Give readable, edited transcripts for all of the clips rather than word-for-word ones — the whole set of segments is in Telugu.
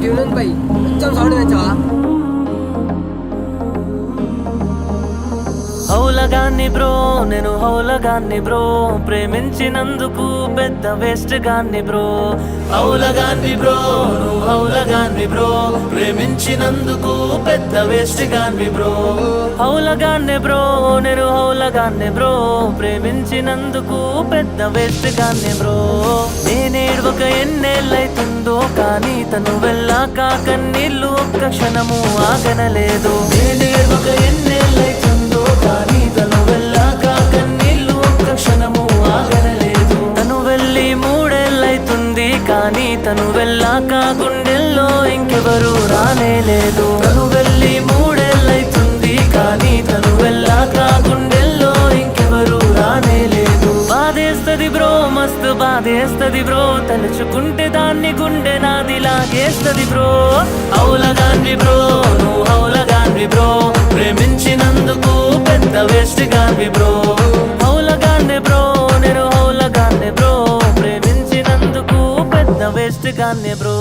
ట్యూన్ పై కొంచెం సౌండ్ పెంచవా? హౌలగాన్ని బ్రో నేను హౌలగాన్ని బ్రో, ప్రేమించినందుకు పెద్ద వేస్ట్ గాన్ని బ్రో. హౌలగాన్ని బ్రో నువ్వు హౌలగాన్ని బ్రో, ప్రేమించినందుకు పెద్ద వేస్ట్ గాన్ని బ్రో. హౌలగాన్ని బ్రో నేను హౌలగాన్ని బ్రో, ప్రేమించినందుకు పెద్ద వేస్ట్ గాన్ని బ్రో. నేనేడ్వక ఎన్నేళ్ళైతుందో కానీ తను వెళ్ళాక కన్నీళ్ళు ఒక్క క్షణము ఆగనలేదు. నేనేడ్వక ఎన్నేళ్ళైతుందో కానీ తను వెళ్ళాక కన్నీళ్ళు ఒక్క క్షణము ఆగనలేదు. తను వెళ్ళి 3 ఏళ్ళైతుంది కానీ తను వెళ్ళాక గుండెల్లో ఇంకెవరు రానేలేదు. తను వెళ్ళి 3 ఏళ్ళైతుంది కానీ తను వెళ్ళాక గుండెల్లో ఇంకెవరు రానేలేదు. బాధేస్తది బ్రో మస్తు బాధేస్తది బ్రో, తలుచుకుంటే దాన్ని గుండె నాది లాగేస్తది బ్రో. హౌలగాన్ని బ్రో నువ్వు హౌలగాన్ని బ్రో, ప్రేమించినందుకు పెద్ద వేస్ట్ గాన్ని బ్రో. హౌలగాన్ని బ్రో నేను హౌలగాన్ని బ్రో, ప్రేమించినందుకు పెద్ద వేస్ట్ గాన్ని బ్రో.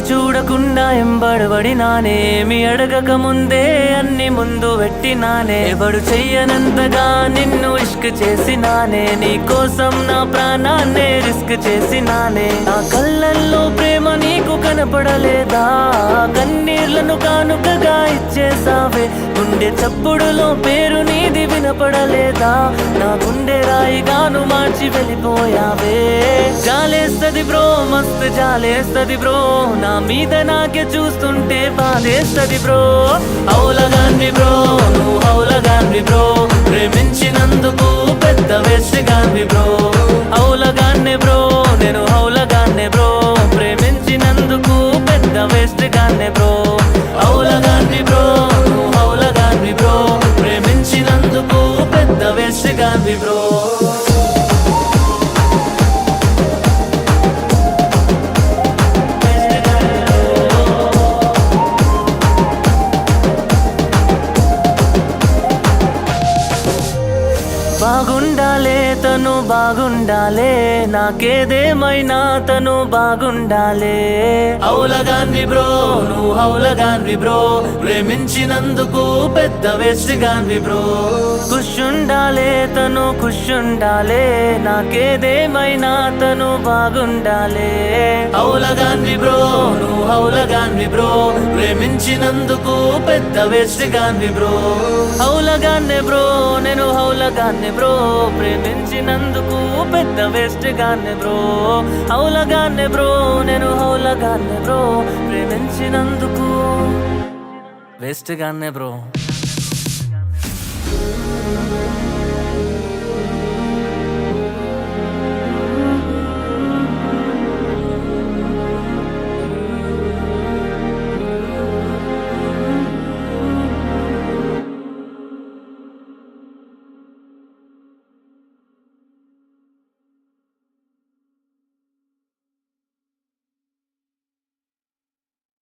చూడకుండా ఎంబడబడినానేమి అడగక ముందే అన్ని ముందు పెట్టినానే. ఎవడు చెయ్యనంతగా నిన్ను ఇష్క్ చేసినానే, నీ కోసం నా ప్రాణాన్నే రిస్క్ చేసినానే. నా కళ్ళల్లో ప్రేమ నీకు కనపడలేదా, కన్నీళ్లను కానుకగా ఇచ్చేసావే. గుండె చప్పుడులో పేరు నీది వినపడలేదా, నా గుండె రాయిగాను మార్చి వెళ్ళిపోయావే. జాలేస్తది బ్రో మస్తు జాలేస్తది బ్రో, నా మీద నాకే చూస్తుంటే బాధేస్తది బ్రో. హౌలగాన్ని బ్రో నువ్వు హౌలగాన్ని బ్రో, ప్రేమించినందుకు పెద్ద వేస్ట్ గాన్ని బ్రో. హౌలగాన్ని బ్రో నేను హౌలగాన్ని బ్రో, ప్రేమించినందుకు పెద్ద వేస్ట్ గాన్ని బ్రో. హౌలగాన్ని బ్రో నువ్వు హౌలగాన్ని బ్రో, ప్రేమించినందుకు పెద్ద వేస్ట్ గాన్ని బ్రో. బాగుండాలే తను బాగుండాలే, నాకేదేమైనా తను బాగుండాలే. హౌలగాన్ని బ్రో నువ్వు హౌలగాన్ని బ్రో, ప్రేమించినందుకు పెద్ద వేస్ట్ గాన్ని బ్రో. ఖుషుండాలే తను ఖుషుండాలే, నాకేదేమైనా తను బాగుండాలే. హౌలగాన్ని బ్రో నువ్వు హౌలగాన్ని బ్రో, ప్రేమించినందుకు పెద్ద వేస్ట్ గాన్ని బ్రో. హౌలగాన్ని బ్రో నేను హౌలగాన్ని బ్రో, ప్రేమించినందుకు పెద్ద వేస్ట్ గాన్ని బ్రో. హౌలగాన్ని బ్రో నేను హౌలగాన్ని బ్రో, ప్రేమించినందుకు వేస్ట్ గాన్ని బ్రో.